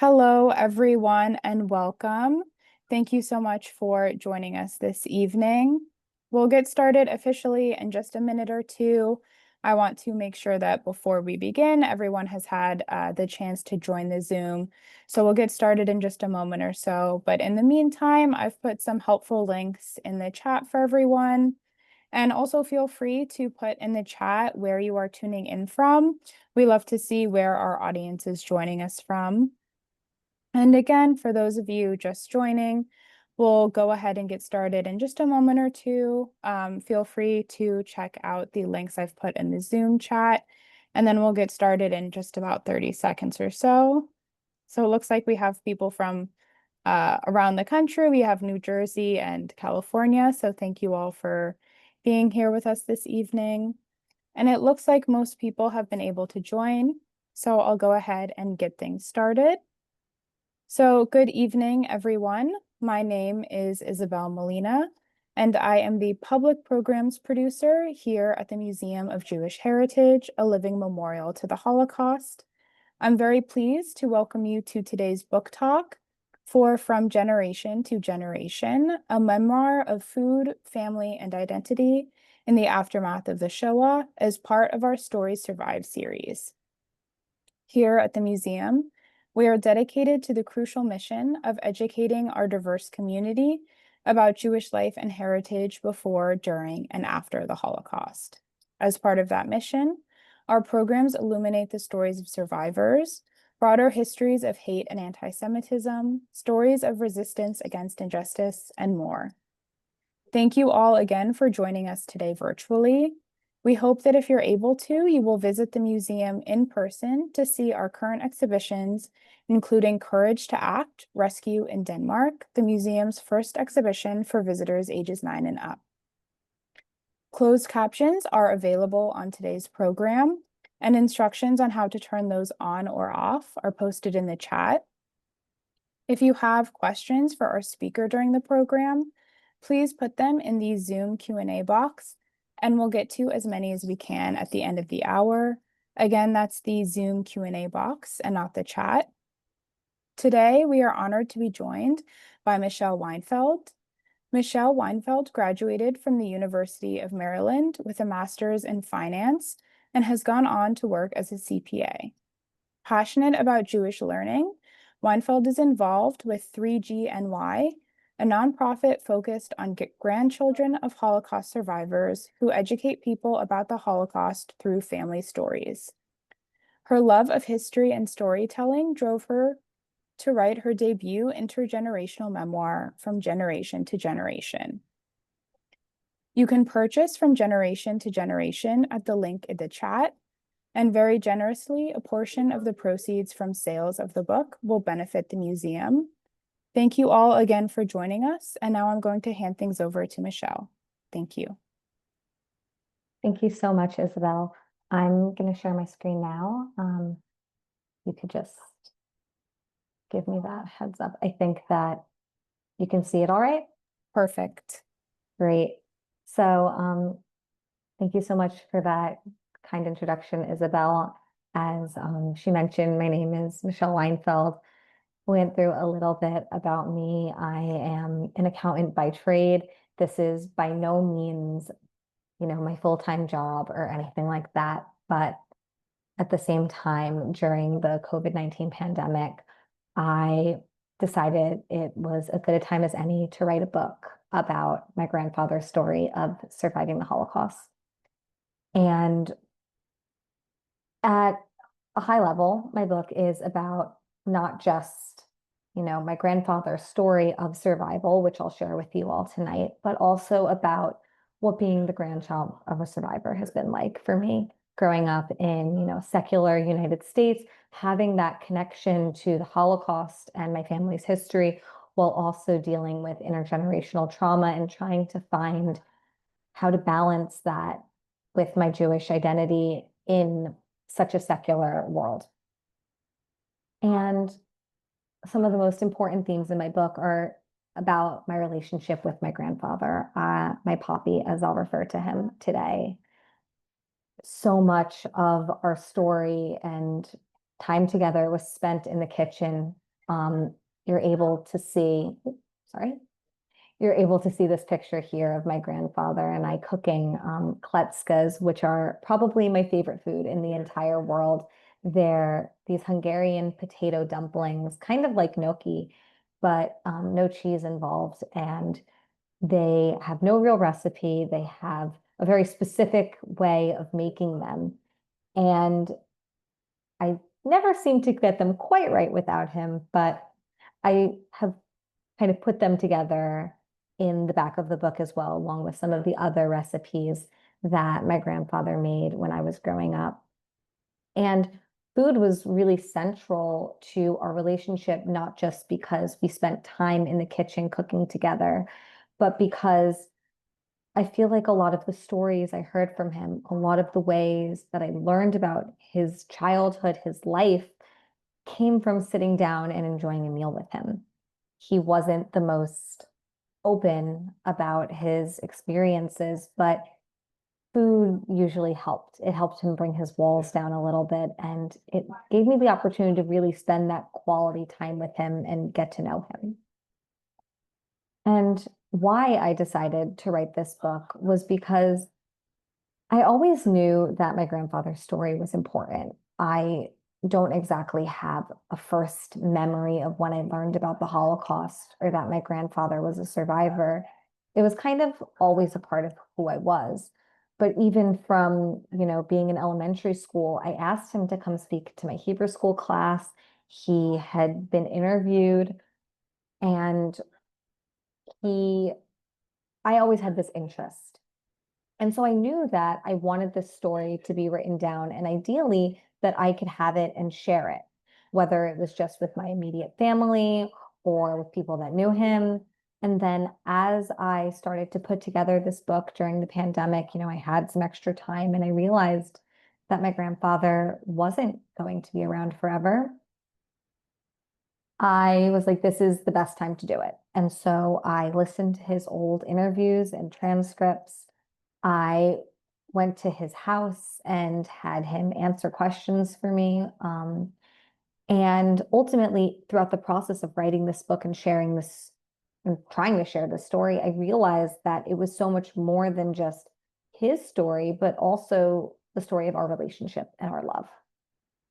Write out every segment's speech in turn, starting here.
Hello, everyone, and welcome. Thank you so much for joining us this evening. We'll get started officially in just a minute or two. I want to make sure that before we begin, everyone has had the chance to join the Zoom. So we'll get started in just a moment or so. But in the meantime, I've put some helpful links in the chat for everyone. And also feel free to put in the chat where you are tuning in from. We love to see where our audience is joining us from. And again, for those of you just joining, we'll go ahead and get started in just a moment or two. Feel free to check out the links I've put in the Zoom chat, and then we'll get started in just about 30 seconds or so. So it looks like we have people from around the country. We have New Jersey and California. So thank you all for being here with us this evening. And it looks like most people have been able to join. So I'll go ahead and get things started. So good evening, everyone. My name is Isabel Molina, and I am the public programs producer here at the Museum of Jewish Heritage, a living memorial to the Holocaust. I'm very pleased to welcome you to today's book talk for From Generation to Generation, a memoir of food, family, and identity in the aftermath of the Shoah as part of our Stories Survive series. Here at the museum, we are dedicated to the crucial mission of educating our diverse community about Jewish life and heritage before, during, and after the Holocaust. As part of that mission, our programs illuminate the stories of survivors, broader histories of hate and antisemitism, stories of resistance against injustice, and more. Thank you all again for joining us today virtually. We hope that if you're able to, you will visit the museum in person to see our current exhibitions, including Courage to Act, Rescue in Denmark, the museum's first exhibition for visitors ages 9 and up. Closed captions are available on today's program, and instructions on how to turn those on or off are posted in the chat. If you have questions for our speaker during the program, please put them in the Zoom Q&A box, and we'll get to as many as we can at the end of the hour. Again, that's the Zoom Q&A box and not the chat. Today, we are honored to be joined by Michelle Weinfeld. Michelle Weinfeld graduated from the University of Maryland with a master's in finance and has gone on to work as a CPA. Passionate about Jewish learning, Weinfeld is involved with 3GNY, a nonprofit focused on grandchildren of Holocaust survivors who educate people about the Holocaust through family stories. Her love of history and storytelling drove her to write her debut intergenerational memoir, From Generation to Generation. You can purchase From Generation to Generation at the link in the chat, and very generously, a portion of the proceeds from sales of the book will benefit the museum. Thank you all again for joining us, and now I'm going to hand things over to Michelle. Thank you. Thank you so much, Isabel. I'm going to share my screen now. You could just give me that heads up. I think that you can see it all right. Perfect. Great. So thank you so much for that kind introduction, Isabel. As she mentioned, my name is Michelle Weinfeld. Went through a little bit about me. I am an accountant by trade. This is by no means, my full-time job or anything like that. But at the same time, during the COVID-19 pandemic, I decided it was as good a time as any to write a book about my grandfather's story of surviving the Holocaust. And at a high level, my book is about not just, my grandfather's story of survival, which I'll share with you all tonight, but also about what being the grandchild of a survivor has been like for me growing up in, secular United States, having that connection to the Holocaust and my family's history, while also dealing with intergenerational trauma and trying to find how to balance that with my Jewish identity in such a secular world. And some of the most important themes in my book are about my relationship with my grandfather, my Poppy, as I'll refer to him today. So much of our story and time together was spent in the kitchen you're able to see, sorry, you're able to see this picture here of my grandfather and I cooking kletskas, which are probably my favorite food in the entire world. They're these Hungarian potato dumplings, kind of like gnocchi, but no cheese involved. And they have no real recipe. They have a very specific way of making them. And I never seem to get them quite right without him, but I have kind of put them together in the back of the book as well, along with some of the other recipes that my grandfather made when I was growing up. And food was really central to our relationship, not just because we spent time in the kitchen cooking together, but because I feel like a lot of the stories I heard from him, a lot of the ways that I learned about his childhood, his life, came from sitting down and enjoying a meal with him. He wasn't the most open about his experiences, but food usually helped. It helped him bring his walls down a little bit, and it gave me the opportunity to really spend that quality time with him and get to know him. And why I decided to write this book was because I always knew that my grandfather's story was important. I don't exactly have a first memory of when I learned about the Holocaust or that my grandfather was a survivor. It was kind of always a part of who I was. But even from, being in elementary school, I asked him to come speak to my Hebrew school class. He had been interviewed and he, I always had this interest. And so I knew that I wanted this story to be written down and ideally that I could have it and share it, whether it was just with my immediate family or with people that knew him. And then as I started to put together this book during the pandemic, I had some extra time and I realized that my grandfather wasn't going to be around forever. I was like, this is the best time to do it. And so I listened to his old interviews and transcripts. I went to his house and had him answer questions for me. And ultimately, throughout the process of writing this book and sharing this and trying to share this story, I realized that it was so much more than just his story, but also the story of our relationship and our love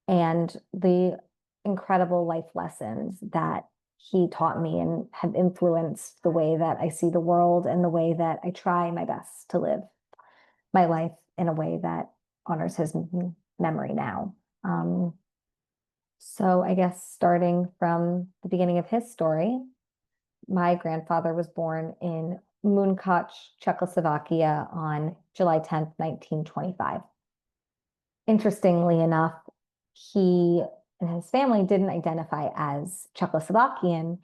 and the incredible life lessons that he taught me and have influenced the way that I see the world and the way that I try my best to live my life in a way that honors his memory now. So I guess starting from the beginning of his story, my grandfather was born in Munkac, Czechoslovakia on July 10th, 1925. Interestingly enough, he and his family didn't identify as Czechoslovakian.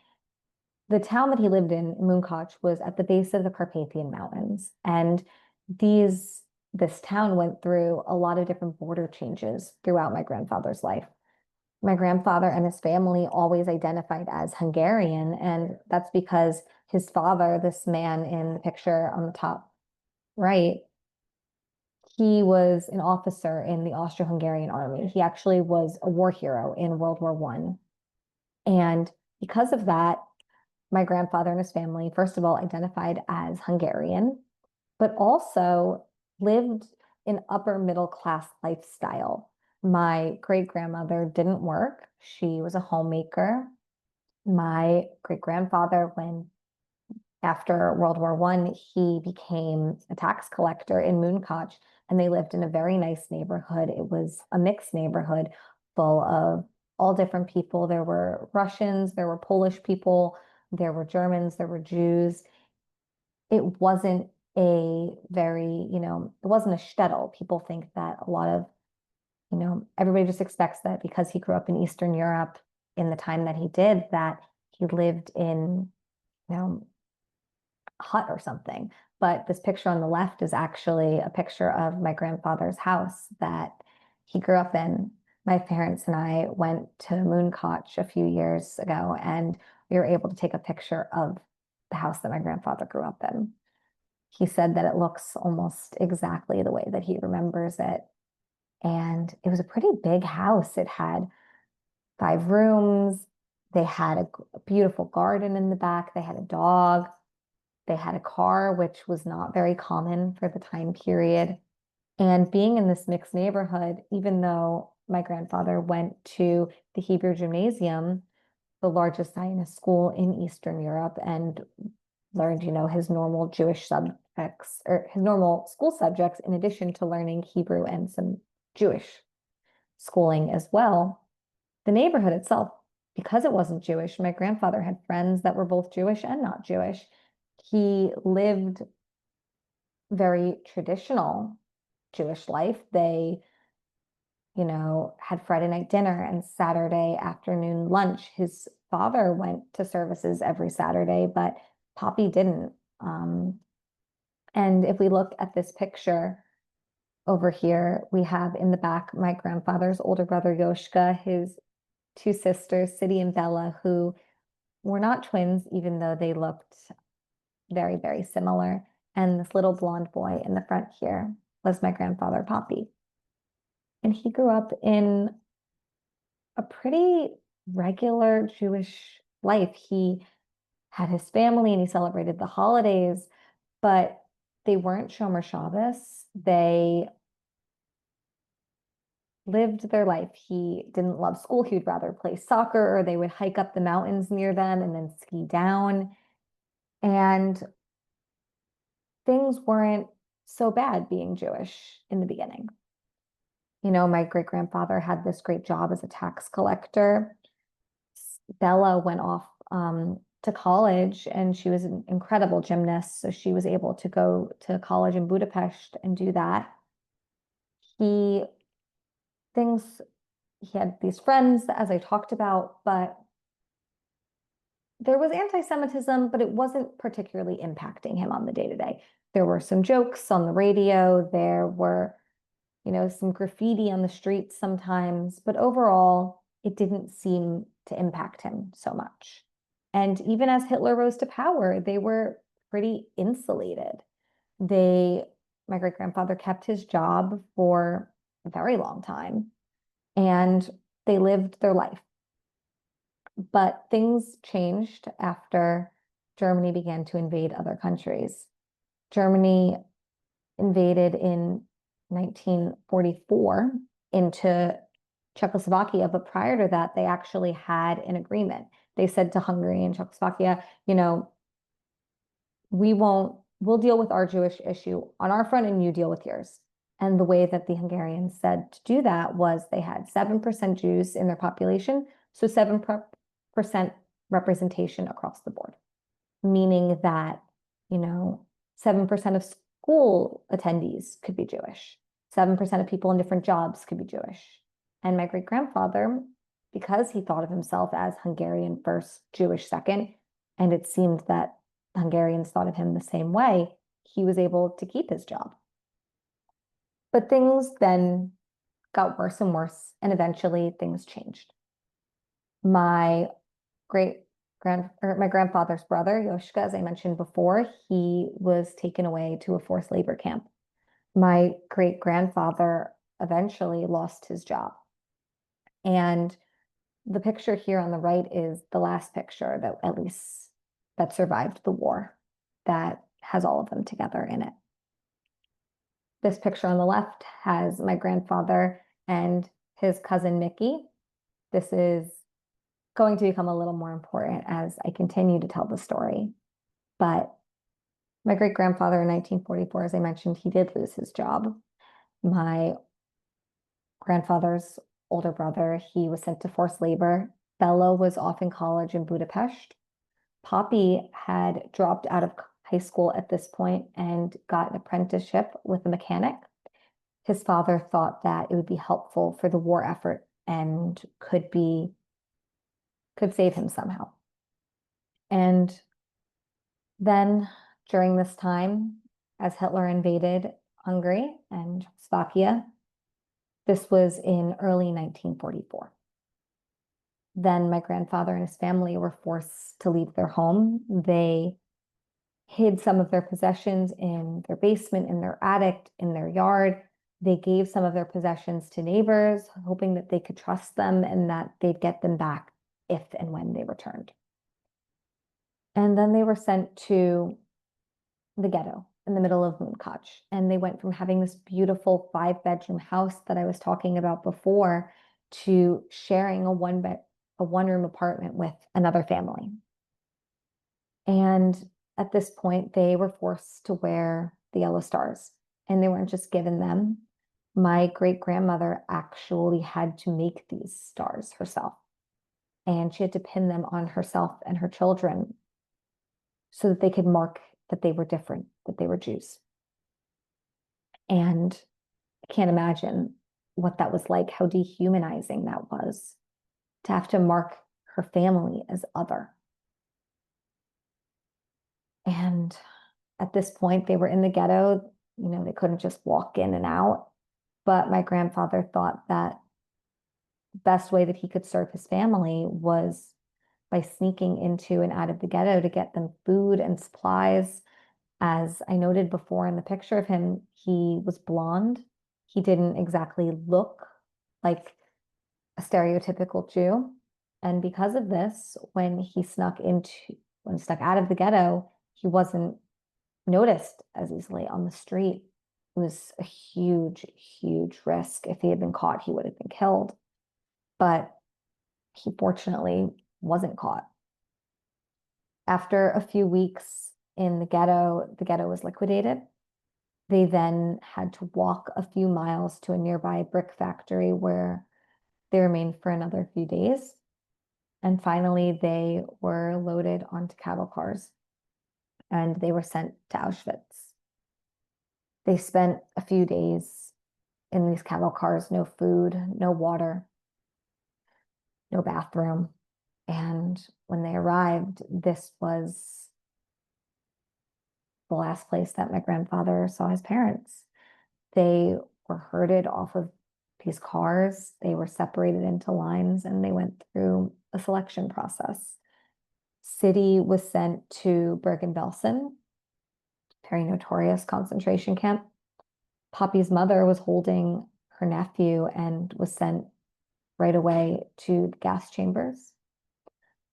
The town that he lived in, Munkac, was at the base of the Carpathian Mountains. And this town went through a lot of different border changes throughout my grandfather's life. My grandfather and his family always identified as Hungarian, and that's because his father, this man in the picture on the top right, he was an officer in the Austro-Hungarian army. He actually was a war hero in World War I. And because of that, my grandfather and his family, first of all, identified as Hungarian, but also lived an upper middle class lifestyle. My great grandmother didn't work. She was a homemaker. My great grandfather, when after World War I, he became a tax collector in Munkac, and they lived in a very nice neighborhood. It was a mixed neighborhood full of all different people. There were Russians, there were Polish people, there were Germans, there were Jews. It wasn't it wasn't a shtetl. People think that a lot of, everybody just expects that because he grew up in Eastern Europe in the time that he did, that he lived in, a hut or something. But this picture on the left is actually a picture of my grandfather's house that he grew up in. My parents and I went to Moonkoch a few years ago, and we were able to take a picture of the house that my grandfather grew up in. He said that it looks almost exactly the way that he remembers it. And it was a pretty big house. It had 5 rooms. They had a beautiful garden in the back. They had a dog. They had a car, which was not very common for the time period. And being in this mixed neighborhood, even though my grandfather went to the Hebrew Gymnasium, the largest Zionist school in Eastern Europe, and learned, his normal Jewish subjects or his normal school subjects, in addition to learning Hebrew and some Jewish schooling as well. The neighborhood itself, because it wasn't Jewish, my grandfather had friends that were both Jewish and not Jewish. He lived very traditional Jewish life. They, had Friday night dinner and Saturday afternoon lunch. His father went to services every Saturday, but Poppy didn't. And if we look at this picture over here, we have in the back my grandfather's older brother, Yoshka, his two sisters, City and Bella, who were not twins, even though they looked very, very similar. And this little blonde boy in the front here was my grandfather, Poppy. And he grew up in a pretty regular Jewish life. He had his family and he celebrated the holidays, but they weren't Shomer Shabbos. They lived their life. He didn't love school. He would rather play soccer, or they would hike up the mountains near them and then ski down. And things weren't so bad being Jewish in the beginning. My great-grandfather had this great job as a tax collector. Bella went off to college, and she was an incredible gymnast, so she was able to go to college in Budapest and do that. He had these friends, as I talked about, but there was anti-Semitism, but it wasn't particularly impacting him on the day-to-day. There were some jokes on the radio. There were, some graffiti on the streets sometimes, but overall, it didn't seem to impact him so much. And even as Hitler rose to power, they were pretty insulated. My great-grandfather kept his job for a very long time, and they lived their life. But things changed after Germany began to invade other countries. Germany invaded in 1944 into Czechoslovakia, but prior to that, they actually had an agreement. They said to Hungary and Czechoslovakia, we'll deal with our Jewish issue on our front and you deal with yours. And the way that the Hungarians said to do that was they had 7% Jews in their population, so 7% representation across the board, meaning that, 7% of school attendees could be Jewish, 7% of people in different jobs could be Jewish. And my great-grandfather, because he thought of himself as Hungarian first, Jewish second, and it seemed that Hungarians thought of him the same way, he was able to keep his job. But things then got worse and worse, and eventually things changed. My grandfather's brother, Yoshka, as I mentioned before, he was taken away to a forced labor camp. My great-grandfather eventually lost his job. And the picture here on the right is the last picture that survived the war, that has all of them together in it. This picture on the left has my grandfather and his cousin Mickey. This is going to become a little more important as I continue to tell the story. But my great-grandfather in 1944, as I mentioned, he did lose his job. My grandfather's older brother, he was sent to forced labor. Bella was off in college in Budapest. Poppy had dropped out of high school at this point and got an apprenticeship with a mechanic. His father thought that it would be helpful for the war effort and could save him somehow. And then during this time, as Hitler invaded Hungary and Czechoslovakia, this was in early 1944. Then my grandfather and his family were forced to leave their home. They hid some of their possessions in their basement, in their attic, in their yard. They gave some of their possessions to neighbors, hoping that they could trust them and that they'd get them back if and when they returned. And then they were sent to the ghetto in the middle of Munkac. And they went from having this beautiful 5-bedroom house that I was talking about before to sharing a one-room apartment with another family. And at this point, they were forced to wear the yellow stars, and they weren't just given them. My great-grandmother actually had to make these stars herself, and she had to pin them on herself and her children so that they could mark that they were different, that they were Jews. And I can't imagine what that was like, how dehumanizing that was to have to mark her family as other. And at this point, they were in the ghetto. They couldn't just walk in and out. But my grandfather thought that the best way that he could serve his family was by sneaking into and out of the ghetto to get them food and supplies. As I noted before in the picture of him, he was blonde. He didn't exactly look like a stereotypical Jew. And because of this, when he snuck out of the ghetto, he wasn't noticed as easily on the street. It was a huge, huge risk. If he had been caught, he would have been killed. But he fortunately wasn't caught. After a few weeks in the ghetto was liquidated. They then had to walk a few miles to a nearby brick factory where they remained for another few days. And finally, they were loaded onto cattle cars and they were sent to Auschwitz. They spent a few days in these cattle cars, no food, no water, no bathroom. And when they arrived, this was the last place that my grandfather saw his parents. They were herded off of these cars. They were separated into lines and they went through a selection process. City was sent to Bergen-Belsen, very notorious concentration camp. Poppy's mother was holding her nephew and was sent right away to the gas chambers.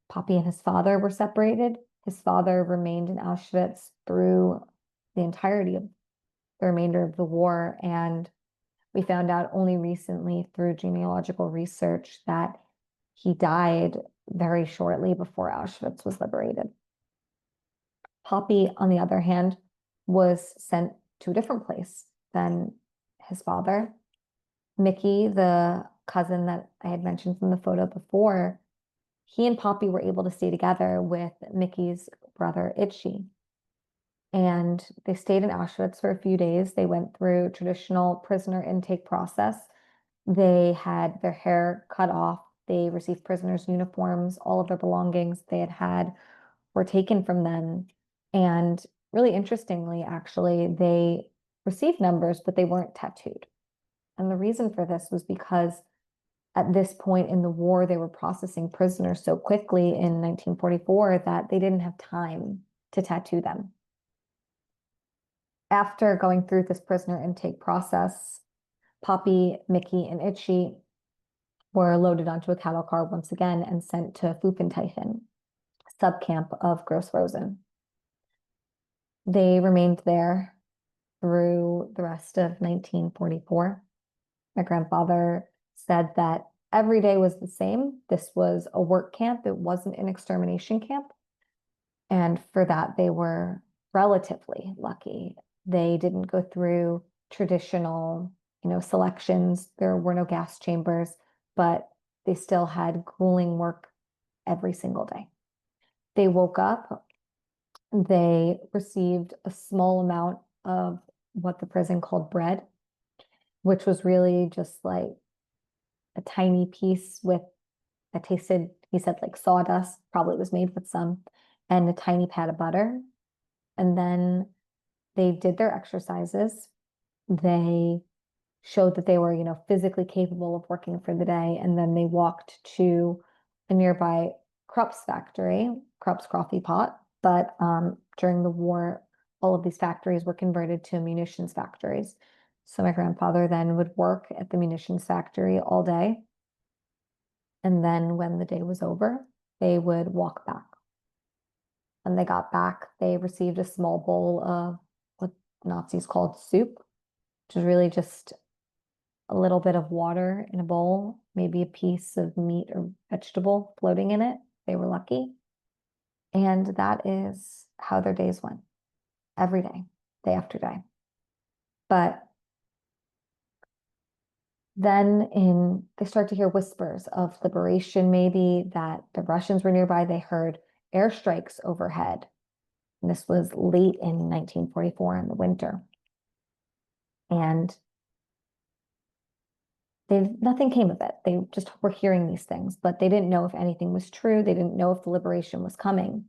Poppy and his father were separated. His father remained in Auschwitz through the entirety of the remainder of the war. And we found out only recently through genealogical research that he died very shortly before Auschwitz was liberated. Poppy, on the other hand, was sent to a different place than his father. Mickey, the cousin that I had mentioned from the photo before, he and Poppy were able to stay together with Mickey's brother, Itchy. And they stayed in Auschwitz for a few days. They went through traditional prisoner intake process. They had their hair cut off. They received prisoners' uniforms. All of their belongings they had were taken from them. And really interestingly, actually, they received numbers, but they weren't tattooed. And the reason for this was because at this point in the war, they were processing prisoners so quickly in 1944 that they didn't have time to tattoo them. After going through this prisoner intake process, Poppy, Mickey, and Itchy were loaded onto a cattle car once again and sent to Pfluffenteichen, subcamp of Gross Rosen. They remained there through the rest of 1944. My grandfather said that every day was the same. This was a work camp. It wasn't an extermination camp. And for that, they were relatively lucky. They didn't go through traditional, selections. There were no gas chambers, but they still had grueling work every single day. They woke up, they received a small amount of what the prison called bread, which was really just like a tiny piece that tasted, he said, like sawdust, probably was made with some, and a tiny pat of butter. And then they did their exercises. They showed that they were, physically capable of working for the day. And then they walked to a nearby Krupp's factory, Krupp's coffee pot. But during the war, all of these factories were converted to munitions factories. So my grandfather then would work at the munitions factory all day. And then when the day was over, they would walk back. When they got back, they received a small bowl of what Nazis called soup, which is really just a little bit of water in a bowl, maybe a piece of meat or vegetable floating in it. They were lucky. And that is how their days went every day after day. But then they start to hear whispers of liberation, maybe that the Russians were nearby. They heard airstrikes overhead. And this was late in 1944 in the winter. And nothing came of it. They just were hearing these things, but they didn't know if anything was true. They didn't know if the liberation was coming.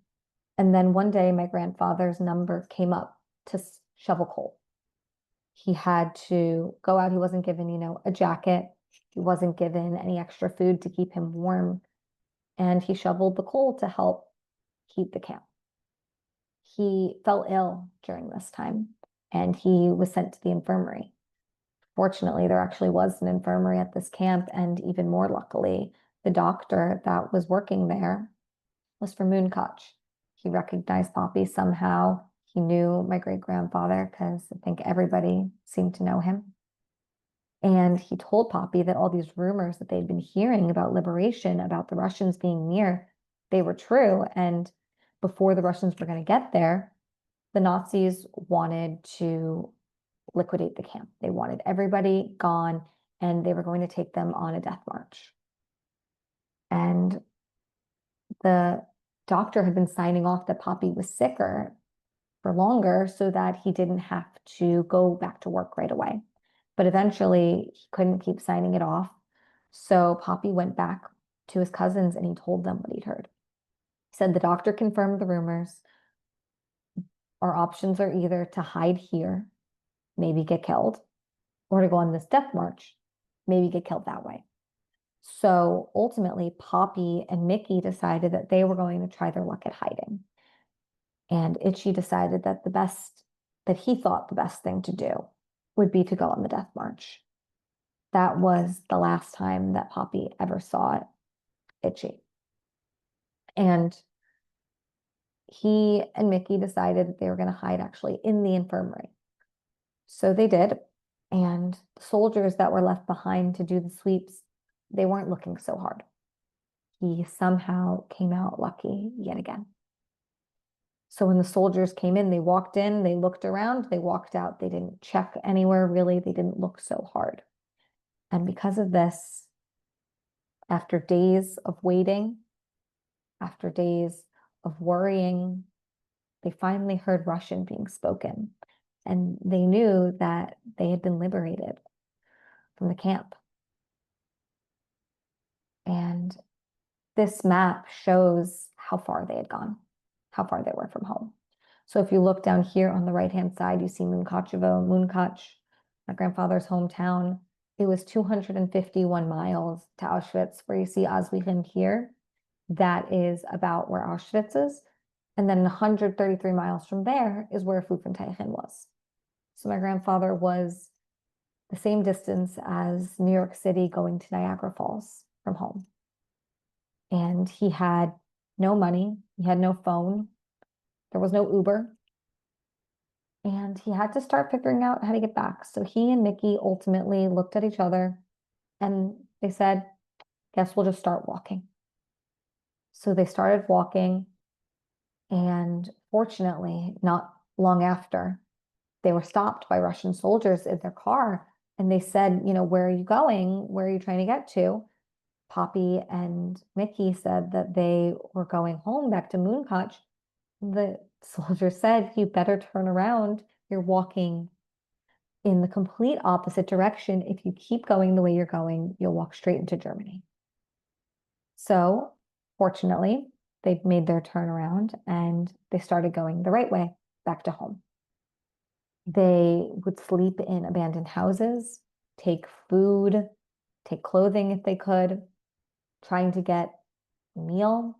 And then one day, my grandfather's number came up to shovel coal. He had to go out. He wasn't given, a jacket. He wasn't given any extra food to keep him warm. And he shoveled the coal to help heat the camp. He fell ill during this time, and he was sent to the infirmary. Fortunately, there actually was an infirmary at this camp, and even more luckily, the doctor that was working there was from Mooncotch. He recognized Poppy somehow. He knew my great-grandfather because I think everybody seemed to know him. And he told Poppy that all these rumors that they'd been hearing about liberation, about the Russians being near, they were true. And before the Russians were going to get there, the Nazis wanted to liquidate the camp. They wanted everybody gone, and they were going to take them on a death march. And the doctor had been signing off that Poppy was sicker for longer so that he didn't have to go back to work right away. But eventually, he couldn't keep signing it off. So Poppy went back to his cousins and he told them what he'd heard. He said, the doctor confirmed the rumors. Our options are either to hide here, maybe get killed, or to go on this death march, maybe get killed that way. So ultimately, Poppy and Mickey decided that they were going to try their luck at hiding. And Itchy decided that he thought the best thing to do would be to go on the death march. That was the last time that Poppy ever saw Itchy. And he and Mickey decided that they were going to hide actually in the infirmary. So they did. And the soldiers that were left behind to do the sweeps, they weren't looking so hard. He somehow came out lucky yet again. So when the soldiers came in, they walked in, they looked around, they walked out. They didn't check anywhere, really. They didn't look so hard. And because of this, after days of waiting, after days of worrying, they finally heard Russian being spoken. And they knew that they had been liberated from the camp. And this map shows how far they had gone, how far they were from home. So if you look down here on the right-hand side, you see Mooncotch, my grandfather's hometown. It was 251 miles to Auschwitz, where you see Oswegen here. That is about where Auschwitz is. And then 133 miles from there is where Pfluffentychen was. So my grandfather was the same distance as New York City going to Niagara Falls from home. And he had no money. He had no phone. There was no Uber. And he had to start figuring out how to get back. So he and Mickey ultimately looked at each other and they said, guess we'll just start walking. So they started walking. And fortunately, not long after, they were stopped by Russian soldiers in their car. And they said, where are you going? Where are you trying to get to? Poppy and Mickey said that they were going home back to Mooncotch. The soldier said, you better turn around. You're walking in the complete opposite direction. If you keep going the way you're going, you'll walk straight into Germany. So fortunately, they made their turnaround and they started going the right way back to home. They would sleep in abandoned houses, take food, take clothing if they could, trying to get a meal.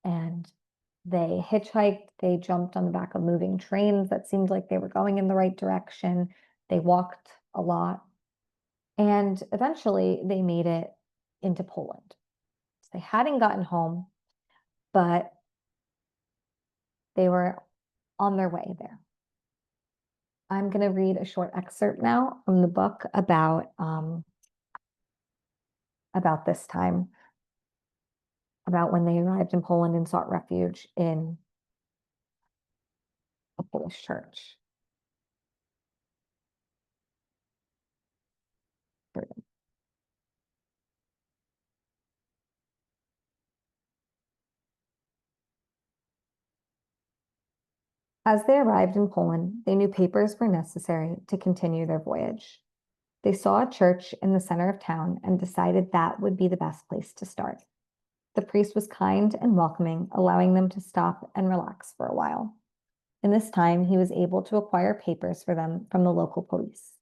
And they hitchhiked, they jumped on the back of moving trains that seemed like they were going in the right direction. They walked a lot. And eventually they made it into Poland. They hadn't gotten home, but they were on their way there. I'm going to read a short excerpt now from the book about this time, about when they arrived in Poland and sought refuge in a Polish church. As they arrived in Poland, they knew papers were necessary to continue their voyage. They saw a church in the center of town and decided that would be the best place to start. The priest was kind and welcoming, allowing them to stop and relax for a while. In this time, he was able to acquire papers for them from the local police.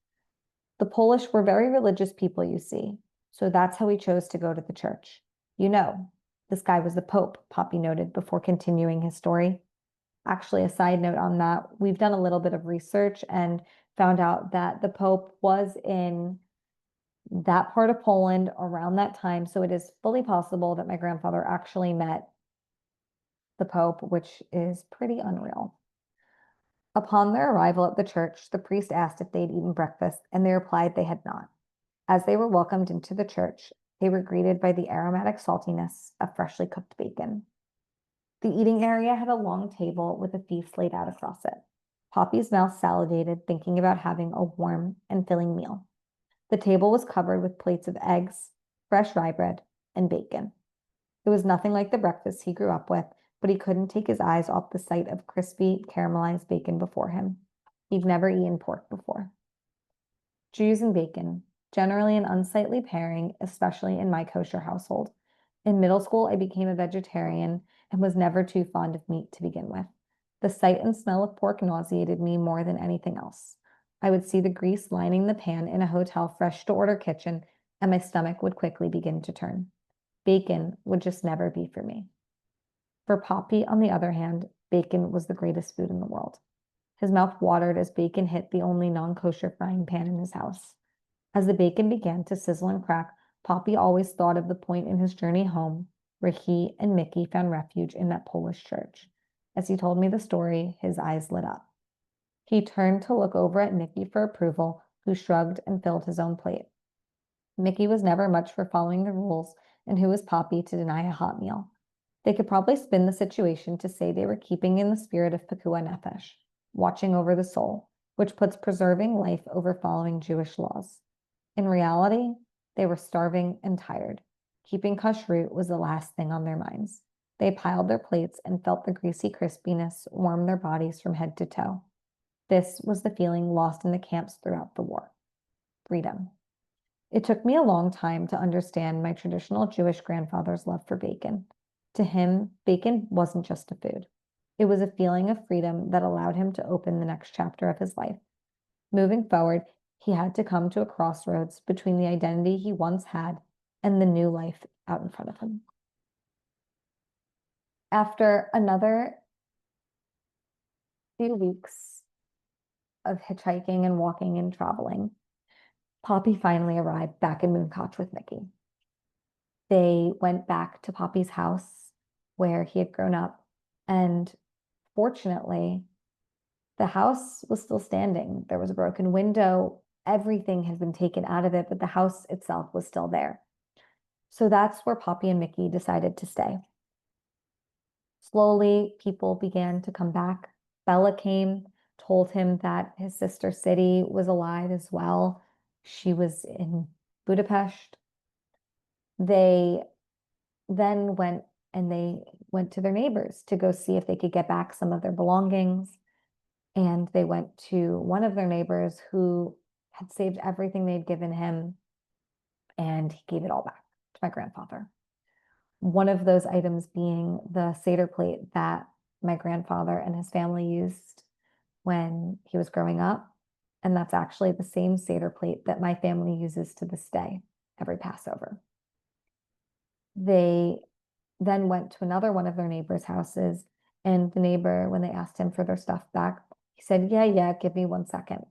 The Polish were very religious people, you see, so that's how he chose to go to the church. You know, this guy was the Pope, Poppy noted before continuing his story. Actually, a side note on that, we've done a little bit of research and found out that the Pope was in that part of Poland around that time. So it is fully possible that my grandfather actually met the Pope, which is pretty unreal. Upon their arrival at the church, the priest asked if they'd eaten breakfast, and they replied they had not. As they were welcomed into the church, they were greeted by the aromatic saltiness of freshly cooked bacon. The eating area had a long table with a feast laid out across it. Poppy's mouth salivated, thinking about having a warm and filling meal. The table was covered with plates of eggs, fresh rye bread, and bacon. It was nothing like the breakfast he grew up with, but he couldn't take his eyes off the sight of crispy, caramelized bacon before him. He'd never eaten pork before. Jews and bacon, generally an unsightly pairing, especially in my kosher household. In middle school, I became a vegetarian and was never too fond of meat to begin with. The sight and smell of pork nauseated me more than anything else. I would see the grease lining the pan in a hotel fresh-to-order kitchen, and my stomach would quickly begin to turn. Bacon would just never be for me. For Poppy, on the other hand, bacon was the greatest food in the world. His mouth watered as bacon hit the only non-kosher frying pan in his house. As the bacon began to sizzle and crack, Poppy always thought of the point in his journey home where he and Mickey found refuge in that Polish church. As he told me the story, his eyes lit up. He turned to look over at Mickey for approval, who shrugged and filled his own plate. Mickey was never much for following the rules, and who was Poppy to deny a hot meal? They could probably spin the situation to say they were keeping in the spirit of Pekuah Nefesh, watching over the soul, which puts preserving life over following Jewish laws. In reality, they were starving and tired. Keeping kashrut was the last thing on their minds. They piled their plates and felt the greasy crispiness warm their bodies from head to toe. This was the feeling lost in the camps throughout the war. Freedom. It took me a long time to understand my traditional Jewish grandfather's love for bacon. To him, bacon wasn't just a food. It was a feeling of freedom that allowed him to open the next chapter of his life. Moving forward, he had to come to a crossroads between the identity he once had and the new life out in front of him. After another few weeks of hitchhiking and walking and traveling, Poppy finally arrived back in Mooncotch with Mickey. They went back to Poppy's house where he had grown up, and fortunately, the house was still standing. There was a broken window. Everything had been taken out of it, but the house itself was still there. So that's where Poppy and Mickey decided to stay. Slowly, people began to come back. Bella came, told him that his sister City was alive as well. She was in Budapest. They then went to their neighbors to go see if they could get back some of their belongings. And they went to one of their neighbors who had saved everything they'd given him, and he gave it all back to my grandfather. One of those items being the Seder plate that my grandfather and his family used when he was growing up. And that's actually the same Seder plate that my family uses to this day, every Passover. They then went to another one of their neighbors' houses, and the neighbor, when they asked him for their stuff back, he said, yeah, give me 1 second.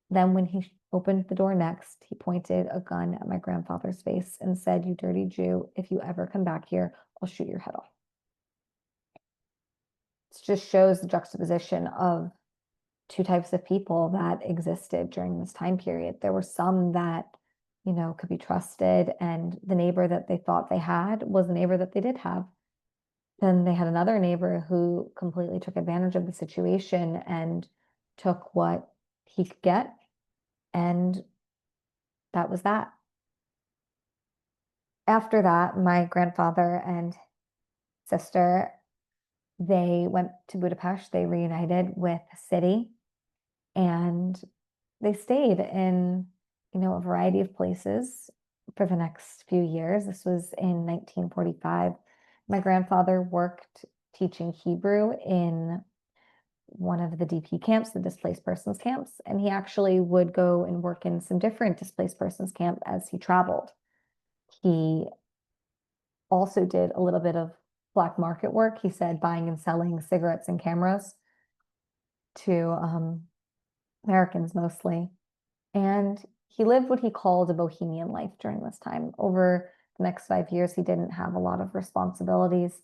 Then when he opened the door next. He pointed a gun at my grandfather's face and said, "You dirty Jew, if you ever come back here, I'll shoot your head off." It just shows the juxtaposition of two types of people that existed during this time period. There were some that, could be trusted, and the neighbor that they thought they had was the neighbor that they did have. Then they had another neighbor who completely took advantage of the situation and took what he could get, and that was that. After that, my grandfather and sister, they went to Budapest. They reunited with the city, and they stayed in, a variety of places for the next few years. This was in 1945. My grandfather worked teaching Hebrew in one of the DP camps, the displaced persons camps, and he actually would go and work in some different displaced persons camp as he traveled. He also did a little bit of black market work. He said buying and selling cigarettes and cameras to Americans mostly. And he lived what he called a bohemian life during this time. Over the next 5 years, he didn't have a lot of responsibilities.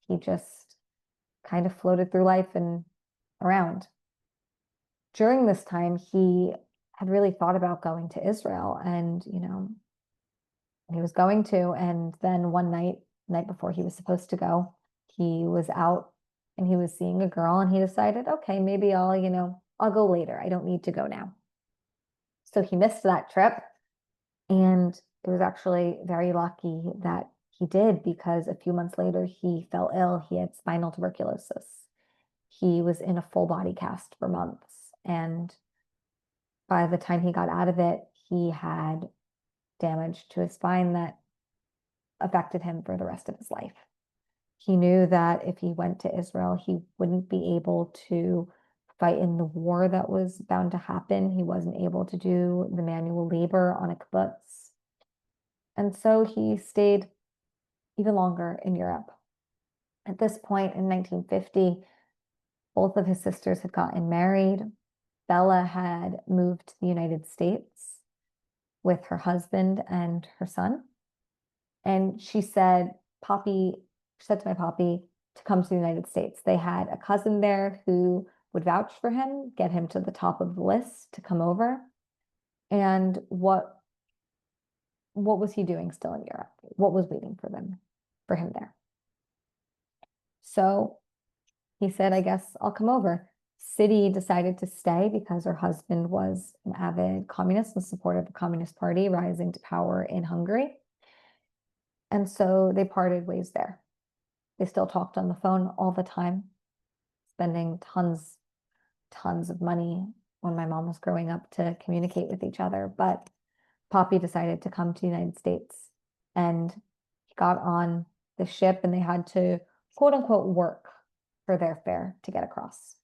He just kind of floated through life and around. During this time, he had really thought about going to Israel, and, he was going to. And then one night before he was supposed to go, he was out and he was seeing a girl, and he decided, okay, maybe I'll go later. I don't need to go now. So he missed that trip, and it was actually very lucky that he did, because a few months later he fell ill. He had spinal tuberculosis. He was in a full body cast for months, and by the time he got out of it, he had damage to his spine that affected him for the rest of his life. He knew that if he went to Israel, he wouldn't be able to fight in the war that was bound to happen. He wasn't able to do the manual labor on a kibbutz. And so he stayed even longer in Europe. At this point in 1950, both of his sisters had gotten married. Bella had moved to the United States with her husband and her son. And she said to my poppy to come to the United States. They had a cousin there who would vouch for him, get him to the top of the list to come over. And what was he doing still in Europe? What was waiting for him there? So he said, I guess I'll come over. City decided to stay because her husband was an avid communist and supported the Communist Party rising to power in Hungary. And so they parted ways there. They still talked on the phone all the time, spending tons of money when my mom was growing up to communicate with each other. But Poppy decided to come to the United States, and he got on the ship, and they had to, quote unquote, work for their fare to get across.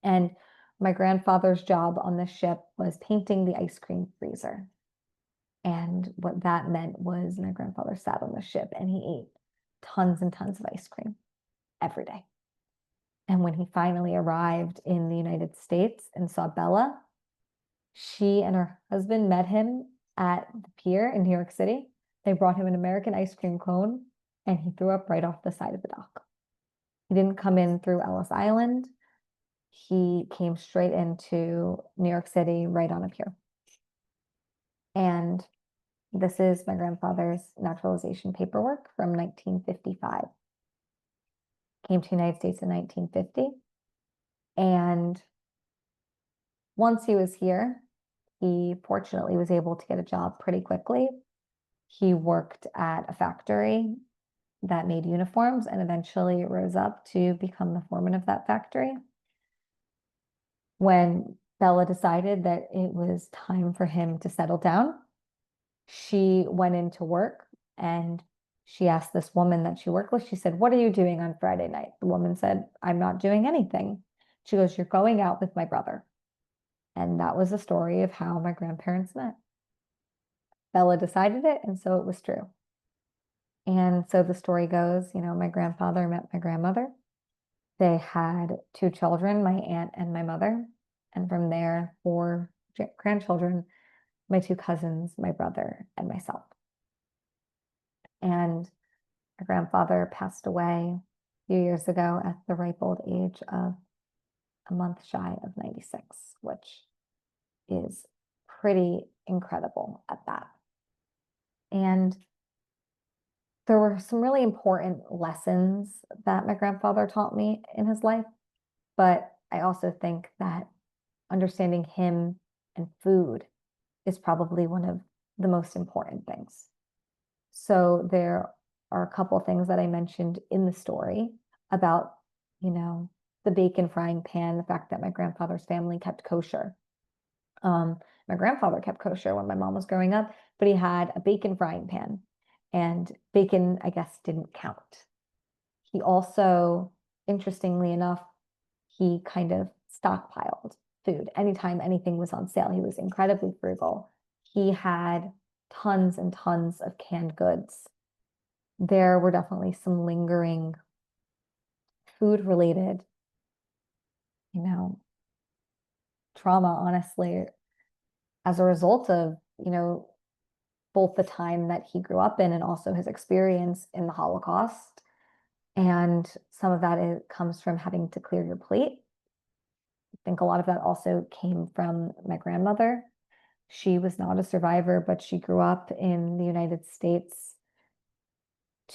And my grandfather's job on the ship was painting the ice cream freezer. And what that meant was my grandfather sat on the ship and he ate tons and tons of ice cream every day. And when he finally arrived in the United States and saw Bella, she and her husband met him at the pier in New York City. They brought him an American ice cream cone, and he threw up right off the side of the dock. He didn't come in through Ellis Island. He came straight into New York City right on a pier. And this is my grandfather's naturalization paperwork from 1955. Came to the United States in 1950. And once he was here, he fortunately was able to get a job pretty quickly. He worked at a factory that made uniforms and eventually rose up to become the foreman of that factory. When Bella decided that it was time for him to settle down, she went into work and she asked this woman that she worked with, she said, "What are you doing on Friday night?" The woman said, "I'm not doing anything." She goes, "You're going out with my brother." And that was the story of how my grandparents met. Bella decided it, and so it was true. And so the story goes, my grandfather met my grandmother. They had two children, my aunt and my mother. And from there, 4 grandchildren, my two cousins, my brother, and myself. And my grandfather passed away a few years ago at the ripe old age of a month shy of 96, which is pretty incredible at that. And there were some really important lessons that my grandfather taught me in his life, but I also think that understanding him and food is probably one of the most important things. So there are a couple of things that I mentioned in the story about, the bacon frying pan, the fact that my grandfather's family kept kosher. My grandfather kept kosher when my mom was growing up, but he had a bacon frying pan, and bacon, I guess, didn't count. He also, interestingly enough, he kind of stockpiled food. Anytime anything was on sale, he was incredibly frugal. He had tons and tons of canned goods. There were definitely some lingering food related, trauma, honestly, as a result of, both the time that he grew up in and also his experience in the Holocaust. And some of that comes from having to clear your plate. I think a lot of that also came from my grandmother. She was not a survivor, but she grew up in the United States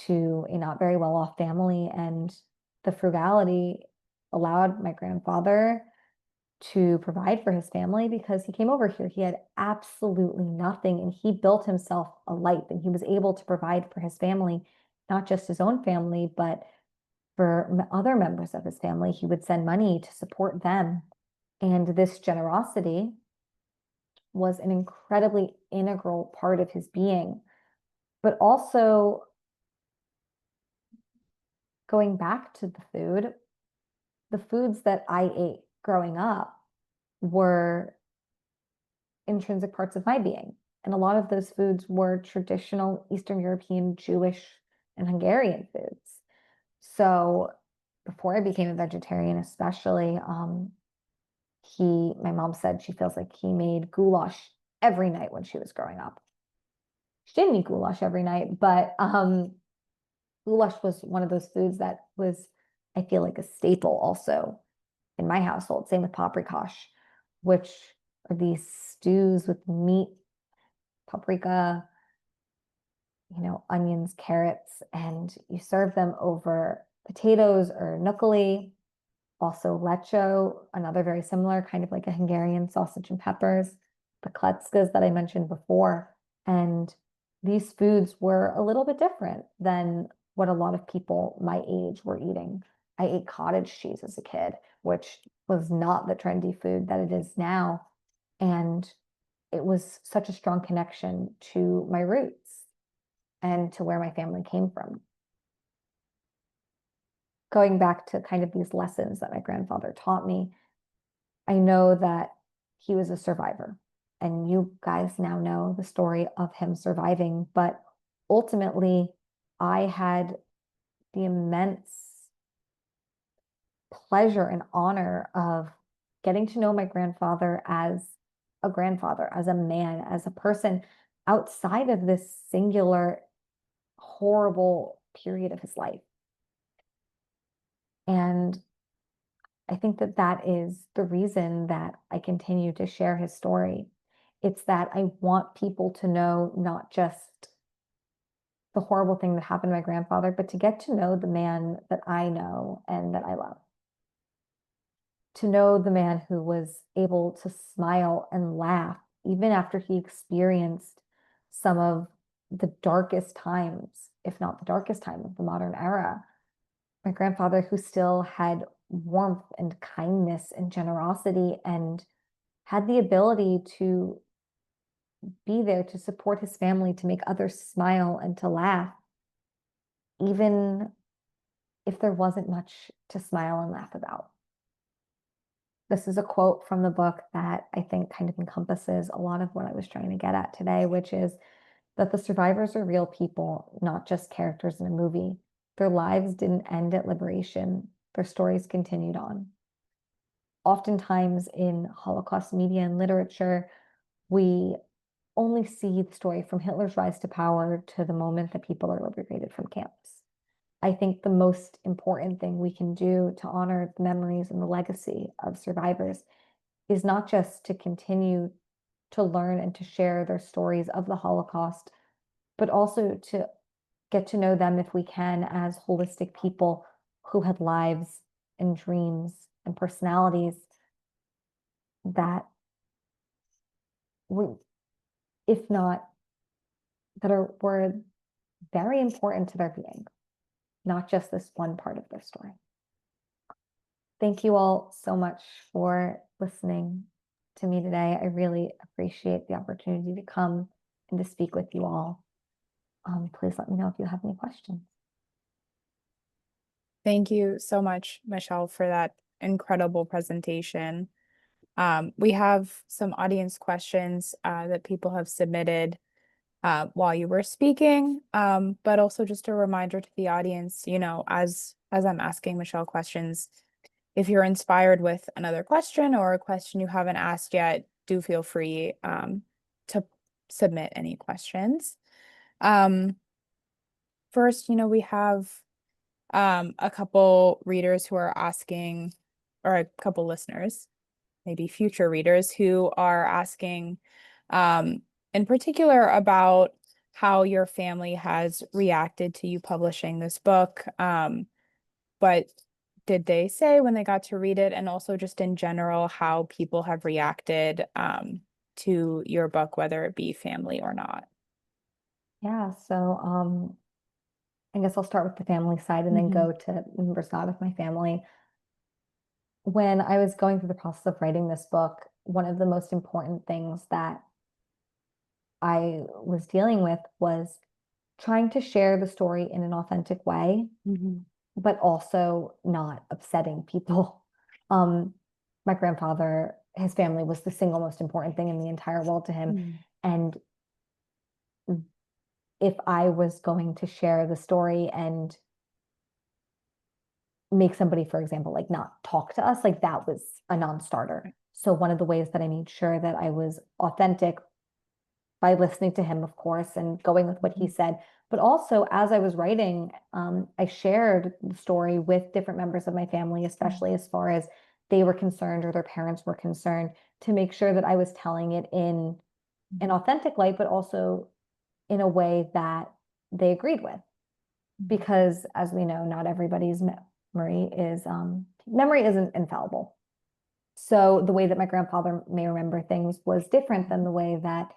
to a not very well-off family, and the frugality allowed my grandfather to provide for his family because he came over here. He had absolutely nothing, and he built himself a life, and he was able to provide for his family, not just his own family, but for other members of his family. He would send money to support them. And this generosity was an incredibly integral part of his being. But also, going back to the foods that I ate growing up were intrinsic parts of my being. And a lot of those foods were traditional Eastern European, Jewish, and Hungarian foods. So before I became a vegetarian, especially, my mom said she feels like he made goulash every night when she was growing up. She didn't eat goulash every night, but goulash was one of those foods that was, I feel like, a staple also in my household. Same with paprikash, which are these stews with meat, paprika, onions, carrots, and you serve them over potatoes or nukkoli. Also lecho, another very similar, kind of like a Hungarian sausage and peppers, the kletskas that I mentioned before. And these foods were a little bit different than what a lot of people my age were eating. I ate cottage cheese as a kid, which was not the trendy food that it is now. And it was such a strong connection to my roots and to where my family came from. Going back to kind of these lessons that my grandfather taught me, I know that he was a survivor, and you guys now know the story of him surviving, but ultimately I had the immense pleasure and honor of getting to know my grandfather as a grandfather, as a man, as a person outside of this singular, horrible period of his life. And I think that that is the reason that I continue to share his story. It's that I want people to know not just the horrible thing that happened to my grandfather, but to get to know the man that I know and that I love. To know the man who was able to smile and laugh even after he experienced some of the darkest times, if not the darkest time of the modern era. My grandfather, who still had warmth and kindness and generosity and had the ability to be there to support his family, to make others smile and to laugh, even if there wasn't much to smile and laugh about. This is a quote from the book that I think kind of encompasses a lot of what I was trying to get at today, which is that the survivors are real people, not just characters in a movie. Their lives didn't end at liberation. Their stories continued on. oftentimes in Holocaust media and literature, we only see the story from Hitler's rise to power to the moment that people are liberated from camps. I think the most important thing we can do to honor the memories and the legacy of survivors is not just to continue to learn and to share their stories of the Holocaust, but also to get to know them if we can as holistic people who had lives and dreams and personalities that we, if not, were very important to their being, not just this one part of their story. Thank you all so much for listening to me today. I really appreciate the opportunity to come and to speak with you all. Please let me know if you have any questions. Thank you so much, Michelle, for that incredible presentation. We have some audience questions that people have submitted while you were speaking, but also just a reminder to the audience, as I'm asking Michelle questions, if you're inspired with another question or a question you haven't asked yet, do feel free to submit any questions. First, we have a couple readers who are asking, or a couple listeners, maybe future readers, who are asking in particular about how your family has reacted to you publishing this book. What did they say when they got to read it? And also just in general, how people have reacted to your book, whether it be family or not. Yeah, so I guess I'll start with the family side and then go to members not of my family. When I was going through the process of writing this book, one of the most important things that I was dealing with was trying to share the story in an authentic way, but also not upsetting people. My grandfather, his family was the single most important thing in the entire world to him. And if I was going to share the story and make somebody, for example, like not talk to us, like that was a non-starter. So one of the ways that I made sure that I was authentic by listening to him, of course, and going with what he said, but also as I was writing, I shared the story with different members of my family, especially as far as they were concerned or their parents were concerned, to make sure that I was telling it in an authentic light, but also in a way that they agreed with. Because as we know, not everybody's memory isn't infallible. So the way that my grandfather may remember things was different than the way that,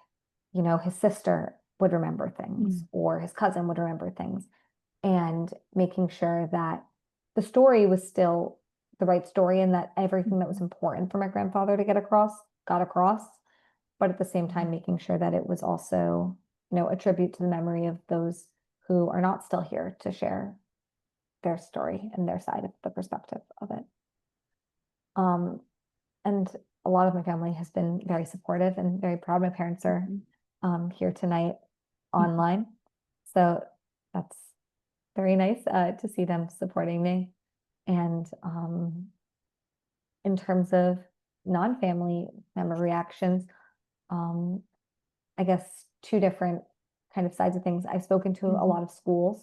his sister would remember things or his cousin would remember things. And making sure that the story was still the right story and that everything that was important for my grandfather to get across got across, but at the same time making sure that it was also, a tribute to the memory of those who are not still here to share their story and their side of the perspective of it. And a lot of my family has been very supportive and very proud. My parents are here tonight online. So that's very nice to see them supporting me. And in terms of non-family member reactions, I guess two different kind of sides of things. I've spoken to a lot of schools,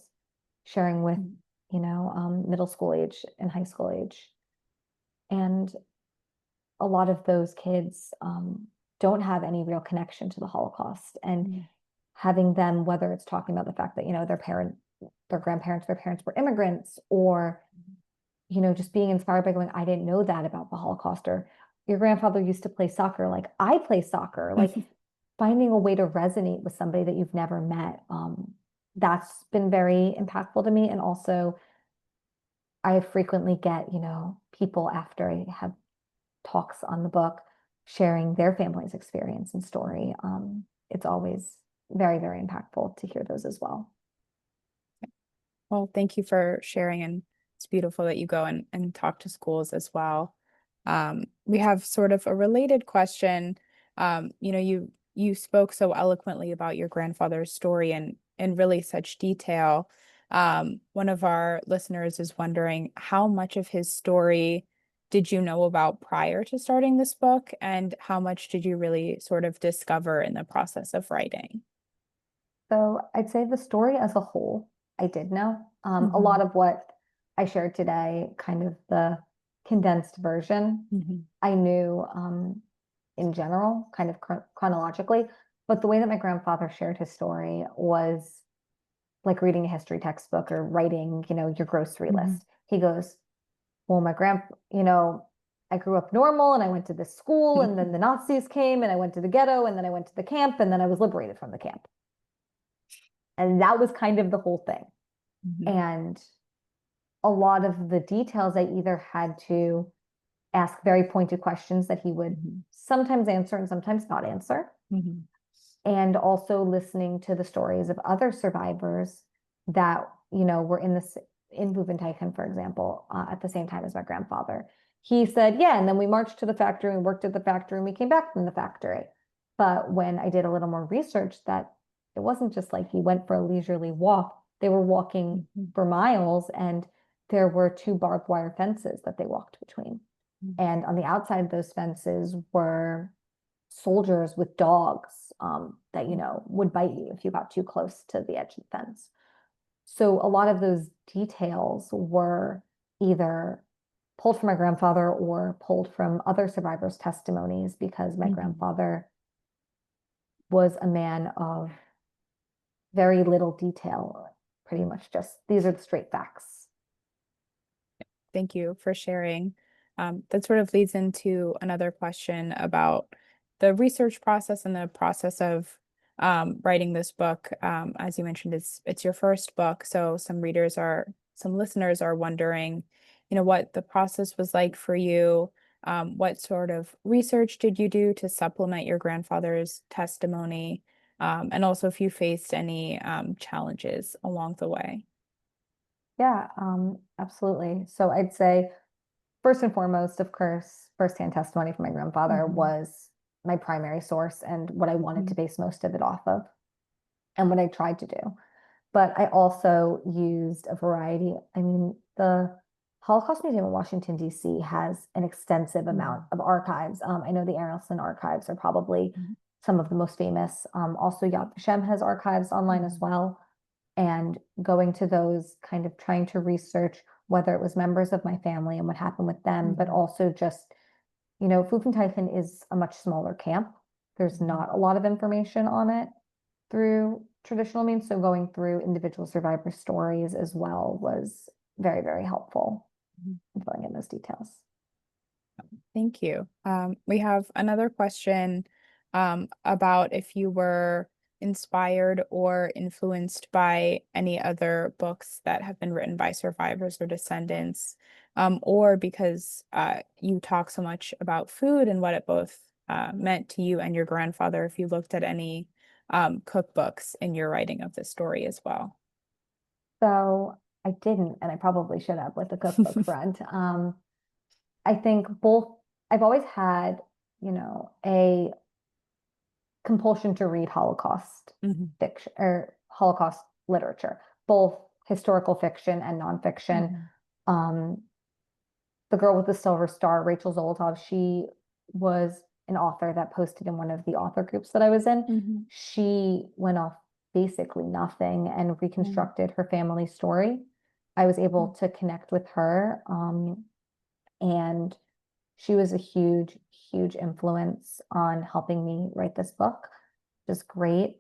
sharing with, middle school age and high school age. And a lot of those kids don't have any real connection to the Holocaust. And having them, whether it's talking about the fact that, their grandparents, their parents were immigrants, or, just being inspired by going, I didn't know that about the Holocaust, or your grandfather used to play soccer, like I play soccer, like finding a way to resonate with somebody that you've never met. That's been very impactful to me. And also I frequently get, people after I have talks on the book sharing their family's experience and story. It's always very, very impactful to hear those as well. Well, thank you for sharing, and it's beautiful that you go and talk to schools as well. We have sort of a related question. You spoke so eloquently about your grandfather's story and in really such detail. One of our listeners is wondering how much of his story did you know about prior to starting this book? And how much did you really sort of discover in the process of writing? So I'd say the story as a whole, I did know. A Hmm. lot of what I shared today, kind of the condensed version, Hmm. I knew in general, kind of chronologically. But the way that my grandfather shared his story was like reading a history textbook or writing, your grocery Hmm. list. He goes, well, my I grew up normal and I went to this school and then the Nazis came and I went to the ghetto and then I went to the camp and then I was liberated from the camp. And that was kind of the whole thing. Hmm. And a lot of the details, I either had to ask very pointed questions that he would Hmm. sometimes answer and sometimes not answer. Hmm. And also listening to the stories of other survivors that, were in Buventychem, for example, at the same time as my grandfather. He said, yeah, and then we marched to the factory and worked at the factory and we came back from the factory. But when I did a little more research, that it wasn't just like he went for a leisurely walk. They were walking Hmm. for miles and there were two barbed wire fences that they walked between. And on the outside of those fences were soldiers with dogs that, would bite you if you got too close to the edge of the fence. So a lot of those details were either pulled from my grandfather or pulled from other survivors' testimonies because my Hmm. grandfather was a man of very little detail, pretty much just these are the straight facts. Thank you for sharing. That sort of leads into another question about the research process and the process of writing this book. As you mentioned, it's your first book, so some listeners are wondering, what the process was like for you. What sort of research did you do to supplement your grandfather's testimony, and also if you faced any challenges along the way. Yeah, absolutely. So I'd say first and foremost, of course, firsthand testimony from my grandfather Hmm. was my primary source and what I wanted to Hmm. base most of it off of and what I tried to do. But I also used a variety. I mean, the Holocaust Museum in Washington, D.C. has an extensive amount of archives. I know the Arelson archives are probably Hmm. some of the most famous. Also, Yad Vashem has archives online as Hmm. well. And going to those, kind of trying to research whether it was members of my family and what happened with them, but Hmm. also just, Pflugentychen is a much smaller camp. There's Hmm. not a lot of information on it through traditional means. So going through individual survivor stories as well was very, very helpful in filling in those details. Thank you. We have another question about if you were inspired or influenced by any other books that have been written by survivors or descendants, or because you talk so much about food and what it both meant to you and your grandfather, if you looked at any cookbooks in your writing of this story as well. So I didn't, and I probably should have with the cookbook front. I think both, I've always had, a compulsion to read Holocaust Mhm. fiction or Holocaust literature, both historical fiction and nonfiction. Mhm. Um, the girl with the silver star, Rachel Zolotov, she was an author that posted in one of the author groups that I was in. Mhm. She went off basically nothing and Mhm. reconstructed her family story. I was able to connect with her, and she was a huge, huge influence on helping me write this book. Just great.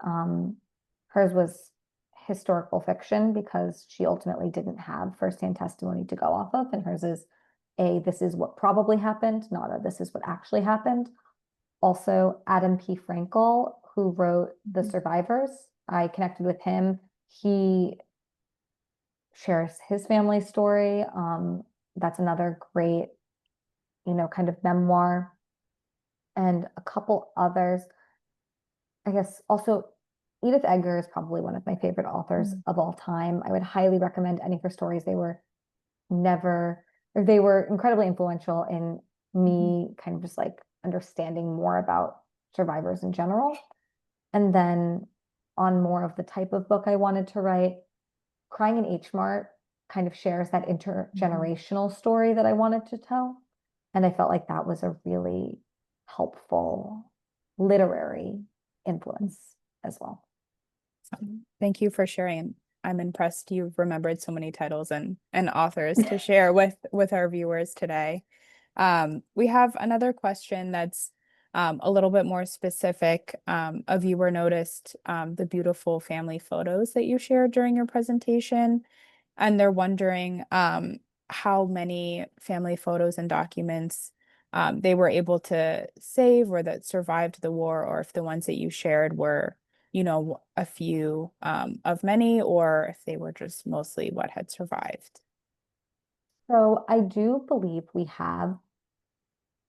Hers was historical fiction because she ultimately didn't have firsthand testimony to go off of, and hers is this is what probably happened, not a this is what actually happened. Also, Adam P. Frankel, who wrote The Mhm. Survivors, I connected with him. He shares his family story. That's another great, kind of memoir, and a couple others. I guess also Edith Edgar is probably one of my favorite authors Mhm. of all time. I would highly recommend any of her stories. Never, they were incredibly influential in Mhm. me kind of just like understanding more about survivors in general. And then on more of the type of book I wanted to write, Crying in H Mart kind of shares that Mhm. intergenerational story that I wanted to tell. And I felt like that was a really helpful literary influence as well. Thank you for sharing. I'm impressed you've remembered so many titles and authors to share with our viewers today. We have another question that's a little bit more specific. A viewer noticed the beautiful family photos that you shared during your presentation, and they're wondering how many family photos and documents they were able to save or that survived the war, or if the ones that you shared were, a few of many, or if they were just mostly what had survived. So I do believe we have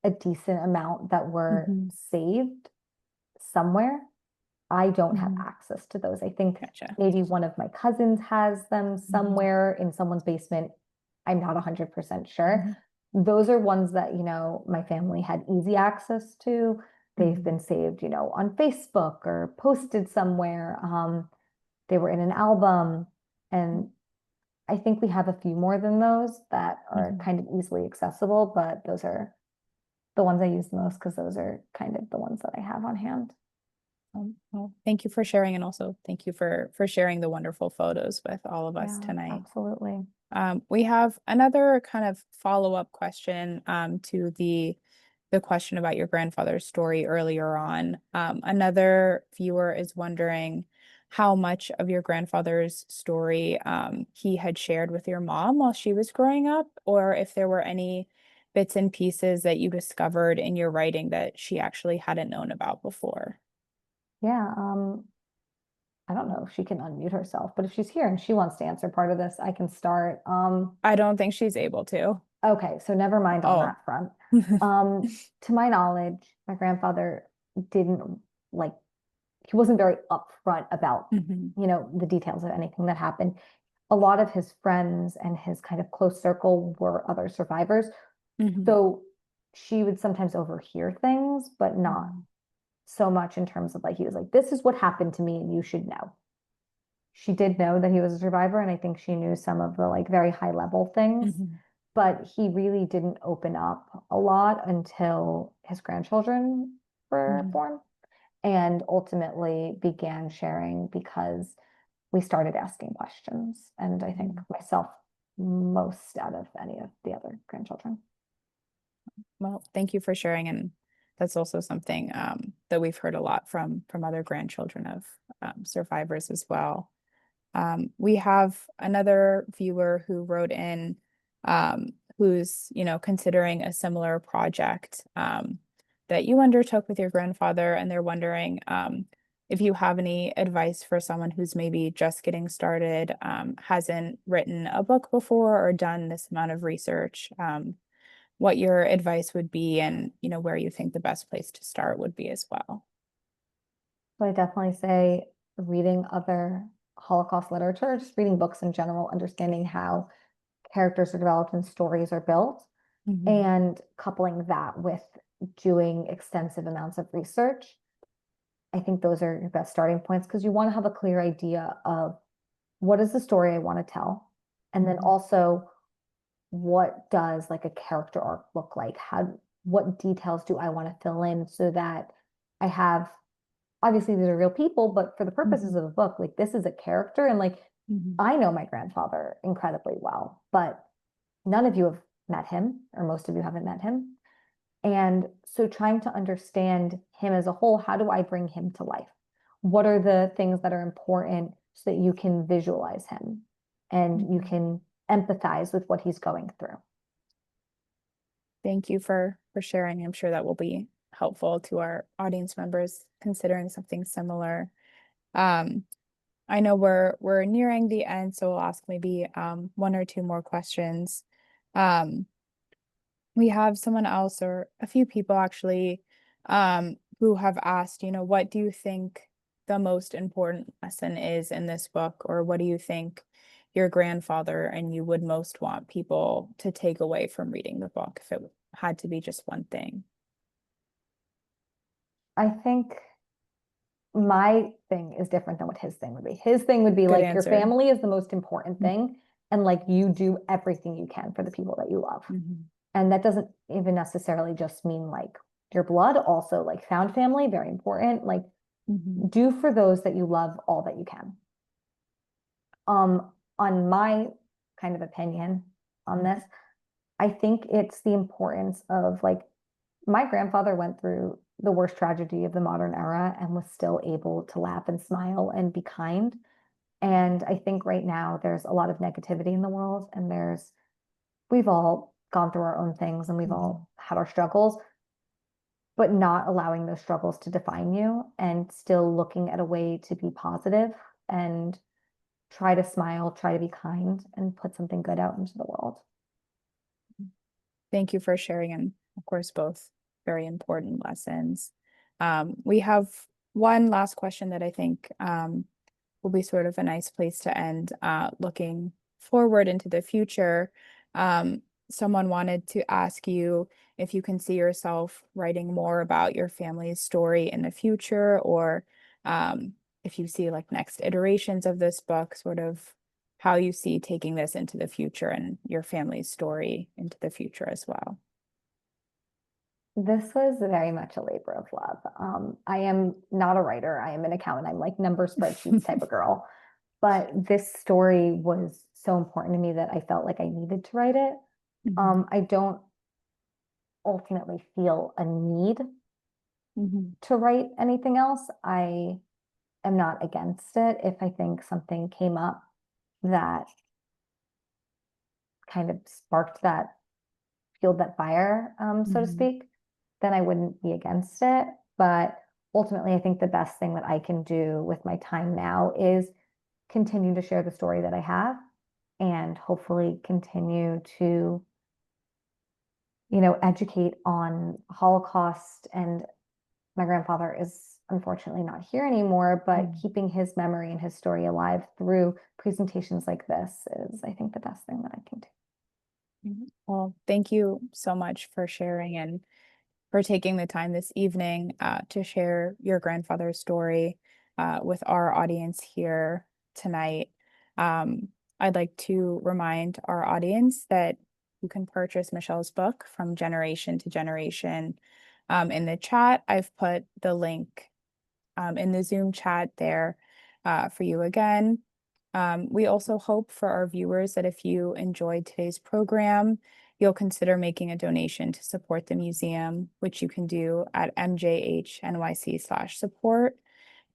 a decent amount that were Hmm. saved somewhere. I don't have Hmm. access to those. I think Gotcha. maybe one of my cousins has them Hmm. somewhere in someone's basement. I'm not 100% sure. Hmm. Those are ones that, my family had easy access to. They've Hmm. been saved, on Facebook or posted somewhere. They were in an album. And I think we have a few more than those that are Hmm. kind of easily accessible, but those are the ones I use the most because those are kind of the ones that I have on hand. Well, thank you for sharing, and also thank you for sharing the wonderful photos with all of us Yeah, tonight. absolutely. We have another kind of follow-up question to the question about your grandfather's story earlier on. Another viewer is wondering how much of your grandfather's story he had shared with your mom while she was growing up, or if there were any bits and pieces that you discovered in your writing that she actually hadn't known about before. Yeah, I don't know if she can unmute herself, but if she's here and she wants to answer part of this, I can start. I don't think she's able to. Okay, so never mind on Oh. that front. To my knowledge, my grandfather didn't like, he wasn't very upfront about, Hmm. the details of anything that happened. A lot of his friends and his kind of close circle were other survivors. Hmm. So she would sometimes overhear things, but not Hmm. so much in terms of like, he was like, this is what happened to me and you should know. She did know that he was a survivor, and I think she knew some of the like very high level things, Hmm. but he really didn't open up a lot until his grandchildren were Hmm. born and ultimately began sharing because we started asking questions. And I think Hmm. myself most out of any of the other grandchildren. Well, thank you for sharing, and that's also something that we've heard a lot from other grandchildren of survivors as well. We have another viewer who wrote in, who's considering a similar project that you undertook with your grandfather, and they're wondering if you have any advice for someone who's maybe just getting started, hasn't written a book before or done this amount of research. What your advice would be, and where you think the best place to start would be as well. So I definitely say reading other Holocaust literature, just reading books in general, understanding how characters are developed and stories are built, Mhm. and coupling that with doing extensive amounts of research. I think those are your best starting points because you want to have a clear idea of what is the story I want to tell, and then Mhm. also what does like a character arc look like? What details do I want to fill in so that I have, obviously these are real people, but for the purposes Mhm. of a book, like this is a character, and like Mhm. I know my grandfather incredibly well, but none of you have met him, or most of you haven't met him. And so trying to understand him as a whole, how do I bring him to life? What are the things that are important so that you can visualize him and you Mhm. can empathize with what he's going through? Thank you for sharing. I'm sure that will be helpful to our audience members considering something similar. Um, I know we're nearing the end, so we'll ask maybe one or two more questions. Um, we have someone else, or a few people actually, who have asked, what do you think the most important lesson is in this book, or what do you think your grandfather and you would most want people to take away from reading the book if it had to be just one thing? I think my thing is different than what his thing would be. His thing would be Good like your answer. family is the most important thing, and like you do everything you can for the people that you love. Mm-hmm. And that doesn't even necessarily just mean like your blood, also like found family, very important. Like Mhm. do for those that you love all that you can. On my kind of opinion on Mhm. this, I think it's the importance of like my grandfather went through the worst tragedy of the modern era and was still able to laugh and smile and be kind. And I think right now there's a lot of negativity in the world, and we've all gone through our own things and we've Mhm. all had our struggles, but not allowing those struggles to define you and still looking at a way to be positive and try to smile, try to be kind, and put something good out into the world. Thank you for sharing, and of course, both very important lessons. We have one last question that I think will be sort of a nice place to end, looking forward into the future. Um, Someone wanted to ask you if you can see yourself writing more about your family's story in the future, or if you see like next iterations of this book, sort of how you see taking this into the future and your family's story into the future as well. This was very much a labor of love. I am not a writer. I am an accountant. I'm like number spreadsheets type of girl. But this story was so important to me that I felt like I needed to write it. Mhm. I don't ultimately feel a need Mhm. to write anything else. I am not against it. If I think something came up that kind of sparked that, fueled that fire, so to Mhm. speak, then I wouldn't be against it. But ultimately, I think the best thing that I can do with my time now is continue to share the story that I have and hopefully continue to, educate on Holocaust. And my grandfather is unfortunately not here anymore, but Mhm. keeping his memory and his story alive through presentations like this is, I think, the best thing that I can do. Mhm. Well, thank you so much for sharing and for taking the time this evening to share your grandfather's story with our audience here tonight. Um, I'd like to remind our audience that you can purchase Michelle's book From Generation to Generation. In the chat, I've put the link in the Zoom chat there for you again. We also hope for our viewers that if you enjoyed today's program, you'll consider making a donation to support the museum, which you can do at mjhnyc/support.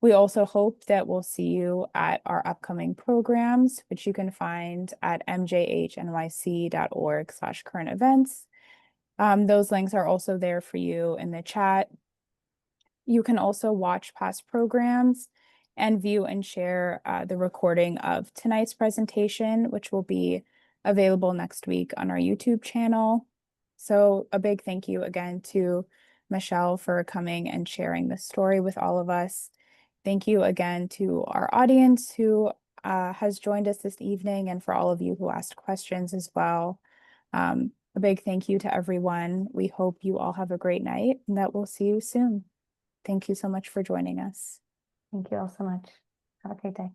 We also hope that we'll see you at our upcoming programs, which you can find at mjhnyc.org/current events. Those links are also there for you in the chat. You can also watch past programs and view and share the recording of tonight's presentation, which will be available next week on our YouTube channel. So a big thank you again to Michelle for coming and sharing this story with all of us. Thank you again to our audience who has joined us this evening, and for all of you who asked questions as well. A big thank you to everyone. We hope you all have a great night and that we'll see you soon. Thank you so much for joining us. Thank you all so much. Have a great day.